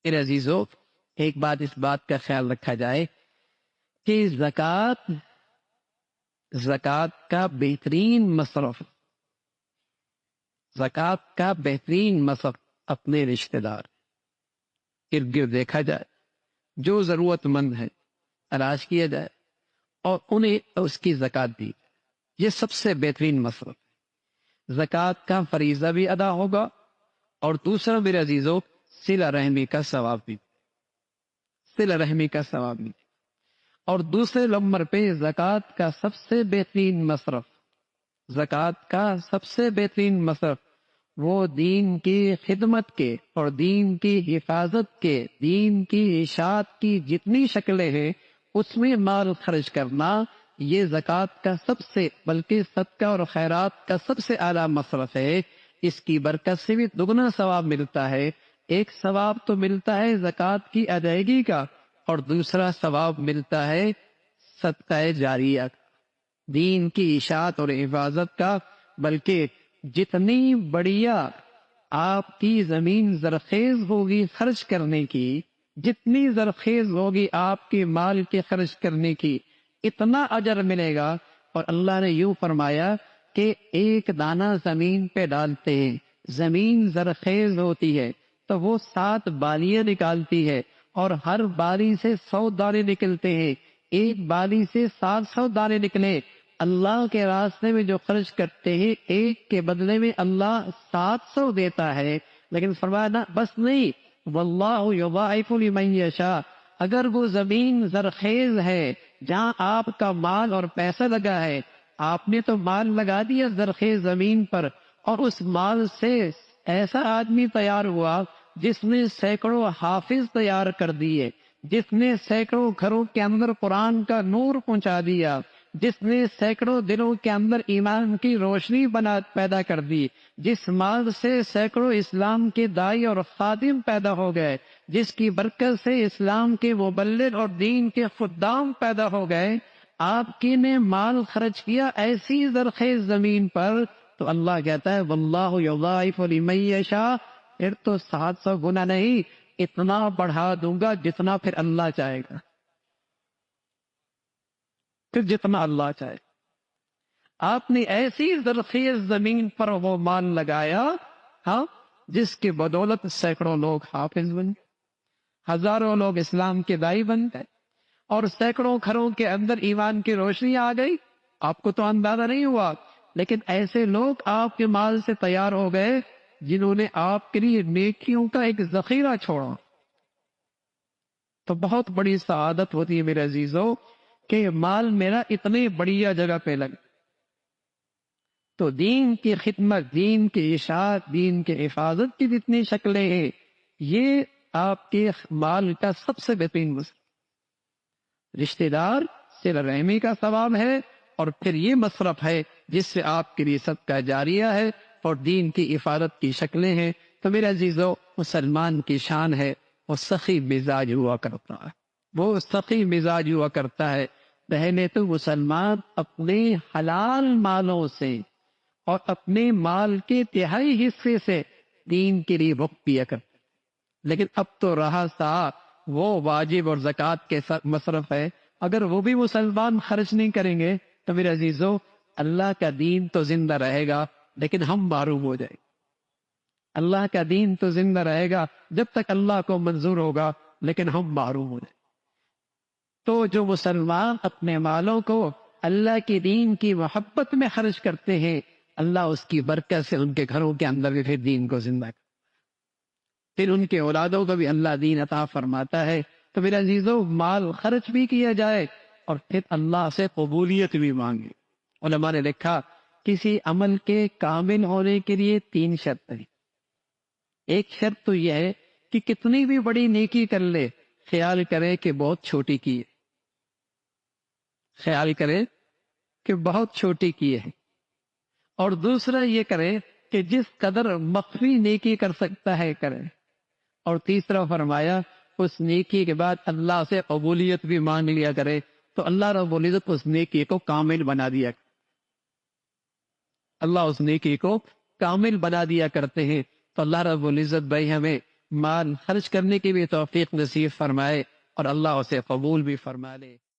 میرے عزیزو، ایک بات اس بات کا خیال رکھا جائے کہ زکوٰۃ کا بہترین مصرف، زکوٰۃ کا بہترین مصرف اپنے رشتہ دار ارد گرد دیکھا جائے، جو ضرورت مند ہے تلاش کیا جائے اور انہیں اس کی زکوٰۃ دی، یہ سب سے بہترین مصرف ہے۔ زکوٰۃ کا فریضہ بھی ادا ہوگا اور دوسرا میرے عزیزو صلہ رحمی کا ثواب بھی، صلہ رحمی کا ثواب بھی، اور دوسرے نمبر پہ زکوٰۃ کا سب سے بہترین مصرف، زکوٰۃ کا سب سے بہترین مصرف وہ دین کی خدمت کے اور دین کی حفاظت کے، دین کی اشاعت کی جتنی شکلیں ہیں اس میں مال خرچ کرنا، یہ زکوٰۃ کا سب سے، بلکہ صدقہ اور خیرات کا سب سے اعلیٰ مصرف ہے۔ اس کی برکت سے بھی دگنا ثواب ملتا ہے۔ ایک ثواب تو ملتا ہے زکوٰۃ کی ادائیگی کا، اور دوسرا ثواب ملتا ہے صدقہ جاریہ، دین کی اشاعت اور حفاظت کا۔ بلکہ جتنی بڑھیا آپ کی زمین زرخیز ہوگی خرچ کرنے کی، جتنی زرخیز ہوگی آپ کے مال کے خرچ کرنے کی، اتنا اجر ملے گا۔ اور اللہ نے یوں فرمایا کہ ایک دانہ زمین پہ ڈالتے ہیں، زمین زرخیز ہوتی ہے تو وہ 7 بالیاں نکالتی ہے، اور ہر بالی سے 100 دانے نکلتے ہیں۔ ایک بالی سے 700 دانے نکلے، اللہ کے راستے میں جو خرچ کرتے ہیں ایک کے بدلے میں اللہ 700 دیتا ہے۔ لیکن فرمایا نا بس نہیں، واللہ یضاعف لمن یشاء، اگر وہ زمین زرخیز ہے جہاں آپ کا مال اور پیسہ لگا ہے، آپ نے تو مال لگا دیا زرخیز زمین پر، اور اس مال سے ایسا آدمی تیار ہوا جس نے سینکڑوں حافظ تیار کر دیے، جس نے سینکڑوں گھروں کے اندر قرآن کا نور پہنچا دیا، جس نے سینکڑوں دلوں کے اندر ایمان کی روشنی پیدا کر دی، جس مال سے سینکڑوں اسلام کے دائی اور خادم پیدا ہو گئے، جس کی برکت سے اسلام کے مبلغ اور دین کے خدام پیدا ہو گئے، آپ کی نے مال خرچ کیا ایسی زرخیز زمین پر، تو اللہ کہتا ہے واللہ یضاعف لمن یشاء، پھر تو 700 گنا نہیں، اتنا بڑھا دوں گا جتنا پھر اللہ چاہے گا، پھر جتنا اللہ چاہے۔ آپ نے ایسی زرخیز زمین پر وہ مال لگایا، ہاں، جس کی بدولت سینکڑوں لوگ حافظ بن گئے، ہزاروں لوگ اسلام کے دائی بن گئے، اور سینکڑوں گھروں کے اندر ایمان کی روشنی آ گئی۔ آپ کو تو اندازہ نہیں ہوا، لیکن ایسے لوگ آپ کے مال سے تیار ہو گئے جنہوں نے آپ کے لیے نیکیوں کا ایک ذخیرہ چھوڑا۔ تو بہت بڑی سعادت ہوتی ہے میرے عزیزو کہ مال میرا اتنے بڑھیا جگہ پہ لگا۔ تو دین کی خدمت، دین کی اشاعت، دین کی حفاظت کی جتنی شکلیں ہیں، یہ آپ کے مال کا سب سے بہترین مصرف، رشتہ دار صلہ رحمی کا ثواب ہے، اور پھر یہ مصرف ہے جس سے آپ کے لیے صدقہ جاریہ ہے اور دین کی حفاظت کی شکلیں ہیں۔ تو میرے عزیزو، مسلمان کی شان ہے وہ سخی مزاج ہوا کرتا ہے، وہ سخی مزاج ہوا کرتا ہے۔ پہلے تو مسلمان اپنے حلال مالوں سے اور اپنے مال کے تہائی حصے سے دین کے لیے وقف کیا کرتے، لیکن اب تو رہا سا وہ واجب اور زکوٰۃ کے مصرف ہے، اگر وہ بھی مسلمان خرچ نہیں کریں گے تو میرے عزیزو اللہ کا دین تو زندہ رہے گا لیکن ہم محروم ہو جائیں گے۔ اللہ کا دین تو زندہ رہے گا جب تک اللہ کو منظور ہوگا، لیکن ہم محروم ہو جائیں گے۔ تو جو مسلمان اپنے مالوں کو اللہ کے دین کی محبت میں خرچ کرتے ہیں، اللہ اس کی برکت سے ان کے گھروں کے اندر بھی پھر دین کو زندہ کرتا ہے، پھر ان کے اولادوں کو بھی اللہ دین عطا فرماتا ہے۔ تو میرے عزیزو، مال خرچ بھی کیا جائے اور پھر اللہ سے قبولیت بھی مانگے۔ علماء نے لکھا کسی عمل کے کامل ہونے کے لیے 3 شرط ہیں۔ ایک شرط تو یہ ہے کہ کتنی بھی بڑی نیکی کر لے، خیال کرے کہ بہت چھوٹی کی ہے، خیال کرے کہ بہت چھوٹی کی ہے۔ اور دوسرا یہ کرے کہ جس قدر مخفی نیکی کر سکتا ہے کرے۔ اور تیسرا فرمایا اس نیکی کے بعد اللہ سے قبولیت بھی مانگ لیا کرے، تو اللہ رب العزت اس نیکی کو کامل بنا دیا، اللہ اس نیکی کو کامل بنا دیا کرتے ہیں۔ تو اللہ رب العزت بھائی ہمیں مال خرچ کرنے کی بھی توفیق نصیب فرمائے اور اللہ اسے قبول بھی فرما لے.